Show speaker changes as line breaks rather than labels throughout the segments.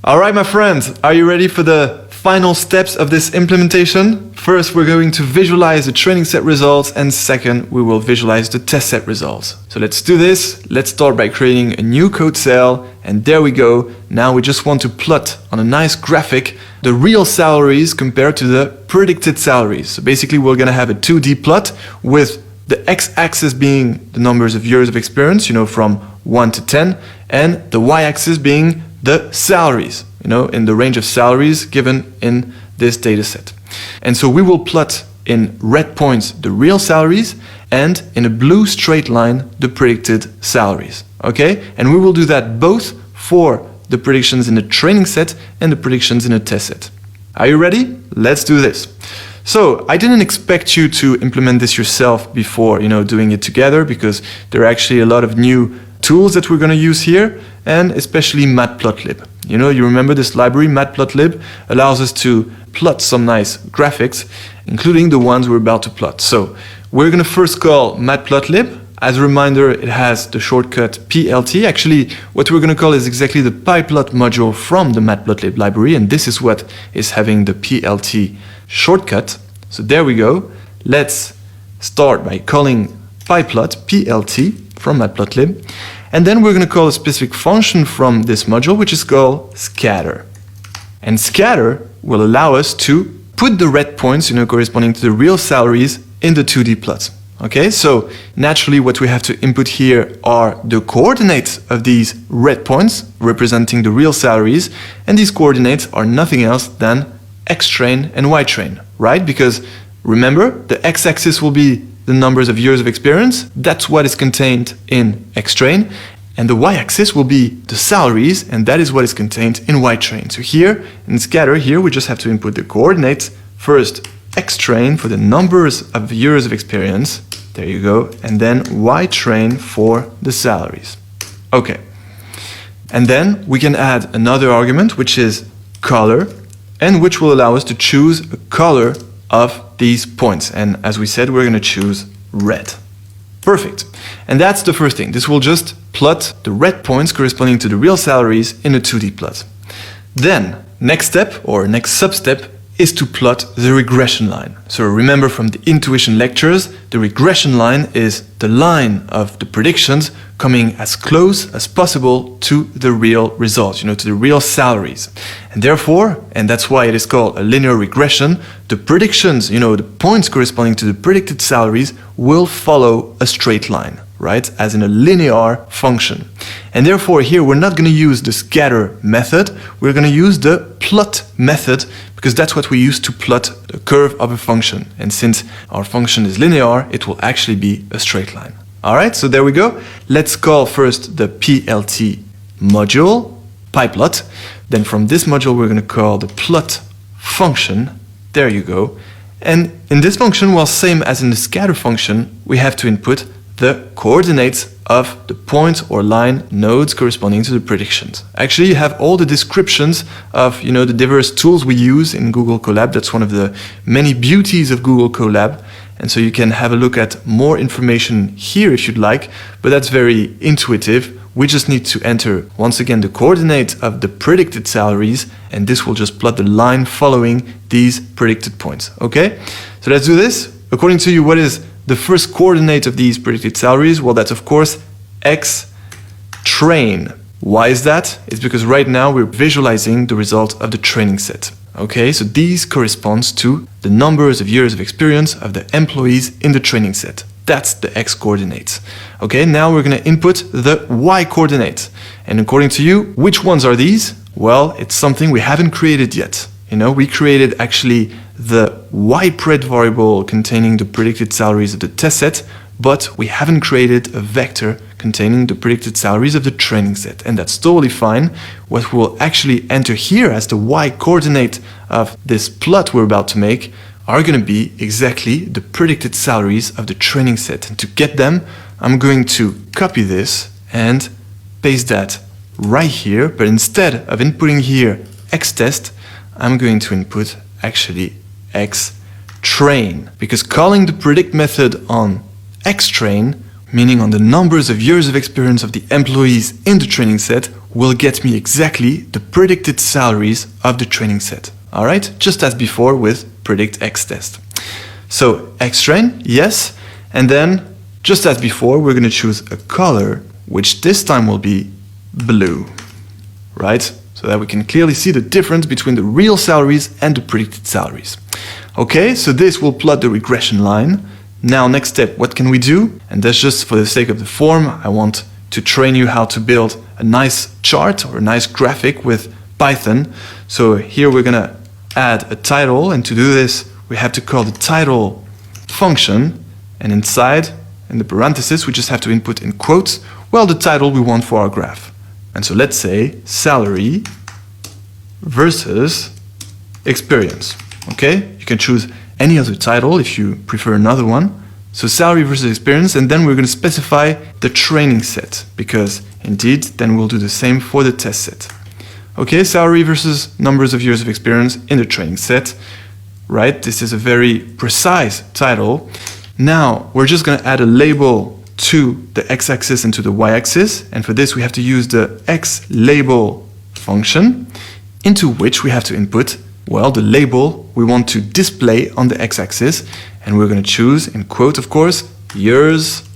Alright my friends, are you ready for the final steps of this implementation? First, we're going to visualize the training set results, and second, we will visualize the test set results. So let's do this. Let's start by creating a new code cell, and there we go. Now we just want to plot on a nice graphic the real salaries compared to the predicted salaries. So basically we're going to have a 2D plot with the x-axis being the numbers of years of experience, from 1 to 10, and the y-axis being the salaries, in the range of salaries given in this data set. And so we will plot in red points the real salaries and in a blue straight line the predicted salaries. Okay? And we will do that both for the predictions in the training set and the predictions in the test set. Are you ready? Let's do this. So I didn't expect you to implement this yourself before, doing it together, because there are actually a lot of new tools that we're going to use here, and especially Matplotlib. You remember this library, Matplotlib, allows us to plot some nice graphics, including the ones we're about to plot. So we're going to first call Matplotlib. As a reminder, it has the shortcut PLT. Actually, what we're going to call is exactly the PyPlot module from the Matplotlib library, and this is what is having the PLT shortcut. So there we go. Let's start by calling PyPlot, PLT, from Matplotlib. And then we're going to call a specific function from this module, which is called scatter. And scatter will allow us to put the red points, corresponding to the real salaries in the 2D plot. Okay, so naturally what we have to input here are the coordinates of these red points representing the real salaries, and these coordinates are nothing else than x train and y train, right? Because remember, the x-axis will be the numbers of years of experience. That's what is contained in x train, and the y-axis will be the salaries, and that is what is contained in y train. So here in scatter, here we just have to input the coordinates. First x train for the numbers of years of experience, there you go, and then y train for the salaries. Okay, and then we can add another argument, which is color, and which will allow us to choose a color of these points. And as we said, we're going to choose red. Perfect. And that's the first thing. This will just plot the red points corresponding to the real salaries in a 2D plot. Then, next step, or next sub-step, is to plot the regression line. So remember from the intuition lectures, the regression line is the line of the predictions coming as close as possible to the real results, to the real salaries. And therefore, and that's why it is called a linear regression, the predictions, the points corresponding to the predicted salaries will follow a straight line, right? As in a linear function. And therefore here we're not going to use the scatter method, we're going to use the plot method, because that's what we use to plot the curve of a function. And since our function is linear, it will actually be a straight line. Alright, so there we go. Let's call first the PLT module, PyPlot. Then from this module we're going to call the plot function. There you go. And in this function, well, same as in the scatter function, we have to input the coordinates of the point or line nodes corresponding to the predictions. Actually, you have all the descriptions of the diverse tools we use in Google Colab. That's one of the many beauties of Google Colab. And so you can have a look at more information here if you'd like, but that's very intuitive. We just need to enter, once again, the coordinate of the predicted salaries, and this will just plot the line following these predicted points. Okay? So let's do this. According to you, what is the first coordinate of these predicted salaries? Well, that's of course x train. Why is that? It's because right now we're visualizing the result of the training set. Okay, so these corresponds to the numbers of years of experience of the employees in the training set. That's the x coordinates. Okay, now we're going to input the y coordinates. And according to you, which ones are these? Well, it's something we haven't created yet. We created actually the ypred variable containing the predicted salaries of the test set, but we haven't created a vector containing the predicted salaries of the training set. And that's totally fine. What we'll actually enter here as the y coordinate of this plot we're about to make are going to be exactly the predicted salaries of the training set. And to get them, I'm going to copy this and paste that right here. But instead of inputting here xtest, I'm going to input actually xtrain, because calling the predict method on xtrain, meaning on the numbers of years of experience of the employees in the training set, will get me exactly the predicted salaries of the training set. All right, just as before with predict X test. So X-train, yes, and then just as before, we're going to choose a color, which this time will be blue, right? So that we can clearly see the difference between the real salaries and the predicted salaries. Okay, so this will plot the regression line. Now, next step, what can we do? And that's just for the sake of the form. I want to train you how to build a nice chart or a nice graphic with Python. So here we're going to add a title, and to do this, we have to call the title function, and inside, in the parentheses, we just have to input in quotes, well, the title we want for our graph. And so let's say salary versus experience. Okay, you can choose any other title if you prefer another one. So salary versus experience, and then we're going to specify the training set, because indeed, then we'll do the same for the test set. Okay, salary versus numbers of years of experience in the training set. Right, this is a very precise title. Now, we're just going to add a label to the x-axis and to the y-axis, and for this we have to use the xLabel function, into which we have to input, well, the label we want to display on the x-axis, and we're going to choose, in quote, of course, years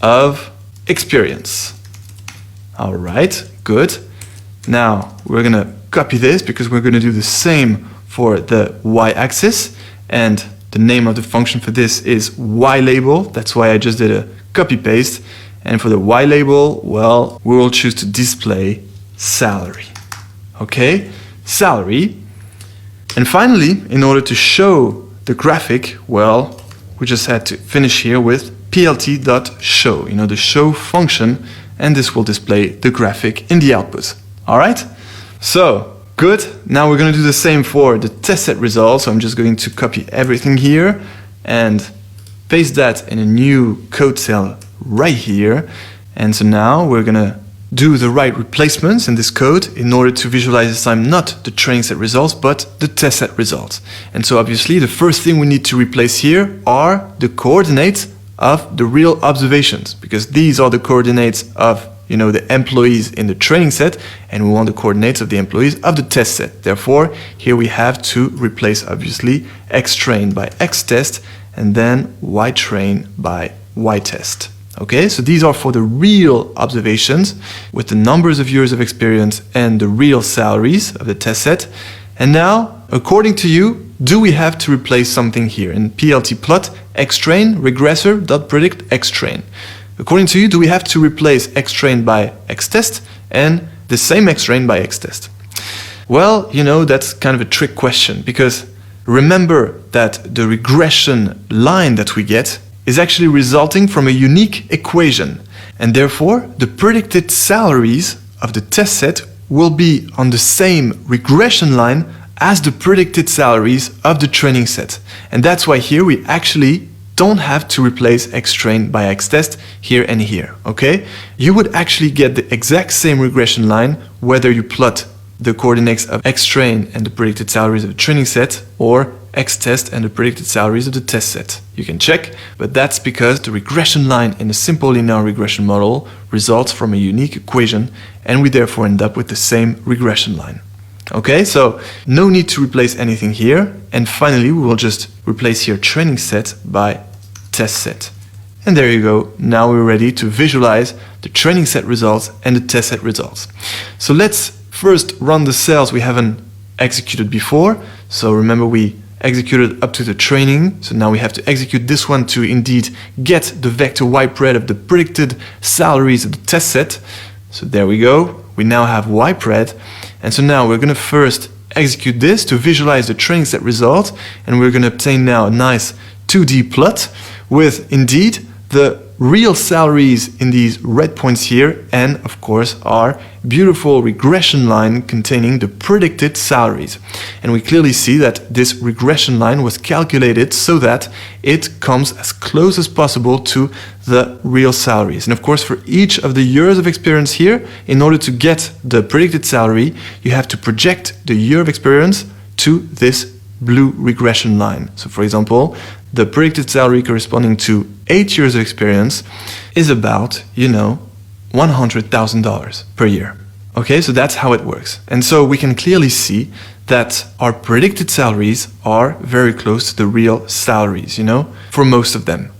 of experience. All right, good. Now, we're going to copy this because we're going to do the same for the y-axis, and the name of the function for this is ylabel. That's why I just did a copy-paste. And for the ylabel, well, we will choose to display salary. Okay, salary. And finally, in order to show the graphic, well, we just had to finish here with plt.show, the show function, and this will display the graphic in the output. All right, so good. Now we're going to do the same for the test set results. So I'm just going to copy everything here and paste that in a new code cell right here. And so now we're going to do the right replacements in this code in order to visualize this time not the training set results, but the test set results. And so obviously the first thing we need to replace here are the coordinates of the real observations, because these are the coordinates of the employees in the training set, and we want the coordinates of the employees of the test set. Therefore, here we have to replace, obviously, xtrain by xtest, and then ytrain by ytest. Okay, so these are for the real observations with the numbers of years of experience and the real salaries of the test set. And now, according to you, do we have to replace something here? In PLT plot, xtrain, regressor.predict xtrain. According to you, do we have to replace xtrain by xtest and the same xtrain by xtest? Well, that's kind of a trick question, because remember that the regression line that we get is actually resulting from a unique equation, and therefore the predicted salaries of the test set will be on the same regression line as the predicted salaries of the training set. And that's why here we actually don't have to replace xtrain by xtest here and here, okay? You would actually get the exact same regression line whether you plot the coordinates of xtrain and the predicted salaries of the training set, or xtest and the predicted salaries of the test set. You can check, but that's because the regression line in a simple linear regression model results from a unique equation, and we therefore end up with the same regression line. Okay, so no need to replace anything here. And finally, we will just replace here training set by test set. And there you go. Now we're ready to visualize the training set results and the test set results. So let's first run the cells we haven't executed before. So remember, we executed up to the training. So now we have to execute this one to indeed get the vector ypred of the predicted salaries of the test set. So there we go. We now have ypred. And so now we're going to first execute this to visualize the training set result. And we're going to obtain now a nice 2D plot with indeed the real salaries in these red points here, and of course our beautiful regression line containing the predicted salaries. And we clearly see that this regression line was calculated so that it comes as close as possible to the real salaries. And of course, for each of the years of experience here, in order to get the predicted salary, you have to project the year of experience to this blue regression line. So for example, the predicted salary corresponding to 8 years of experience is about, $100,000 per year. Okay, so that's how it works. And so we can clearly see that our predicted salaries are very close to the real salaries, for most of them.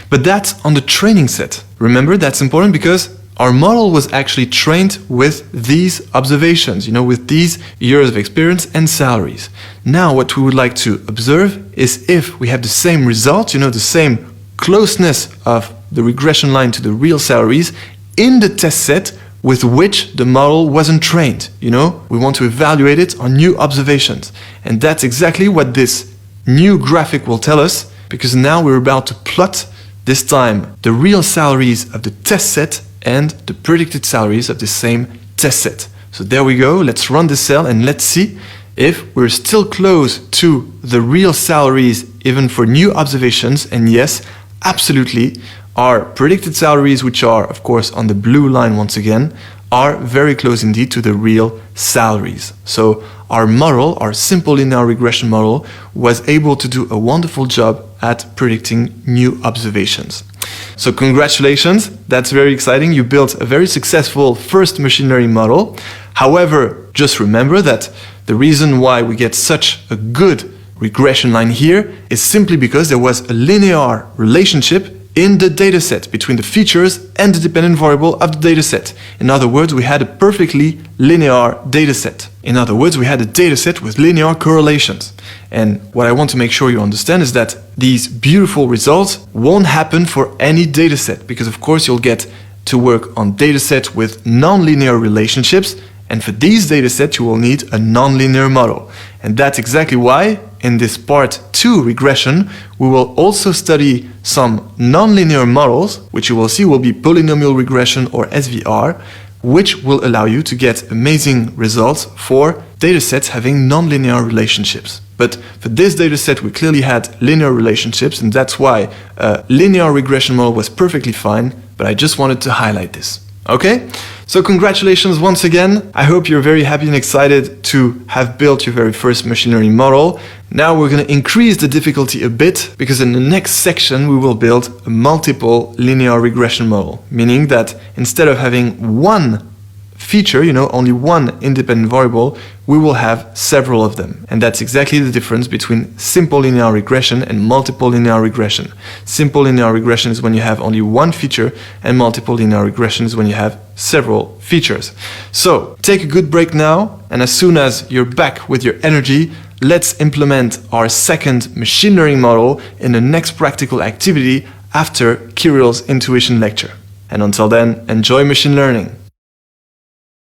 But that's on the training set. Remember, that's important because our model was actually trained with these observations, with these years of experience and salaries. Now, what we would like to observe is if we have the same result, the same closeness of the regression line to the real salaries in the test set with which the model wasn't trained. We want to evaluate it on new observations. And that's exactly what this new graphic will tell us, because now we're about to plot, this time, the real salaries of the test set and the predicted salaries of the same test set. So there we go, let's run the cell and let's see if we're still close to the real salaries even for new observations. And yes, absolutely, our predicted salaries, which are of course on the blue line once again, are very close indeed to the real salaries. So our model, our simple linear regression model, was able to do a wonderful job at predicting new observations. So congratulations, that's very exciting. You built a very successful first machine learning model. However, just remember that the reason why we get such a good regression line here is simply because there was a linear relationship in the dataset between the features and the dependent variable of the dataset. In other words, we had a perfectly linear dataset. In other words, we had a dataset with linear correlations. And what I want to make sure you understand is that these beautiful results won't happen for any dataset, because of course you'll get to work on datasets with nonlinear relationships, and for these datasets you will need a nonlinear model. And that's exactly why in this part 2 regression we will also study some nonlinear models, which you will see will be polynomial regression or SVR, which will allow you to get amazing results for datasets having nonlinear relationships. But for this dataset we clearly had linear relationships, and that's why a linear regression model was perfectly fine, but I just wanted to highlight this. Okay? So congratulations once again. I hope you're very happy and excited to have built your very first machine learning model. Now we're going to increase the difficulty a bit, because in the next section we will build a multiple linear regression model, meaning that instead of having one feature, only one independent variable, we will have several of them. And that's exactly the difference between simple linear regression and multiple linear regression. Simple linear regression is when you have only one feature, and multiple linear regression is when you have several features. So take a good break now, and as soon as you're back with your energy, let's implement our second machine learning model in the next practical activity after Kirill's intuition lecture. And until then, enjoy machine learning.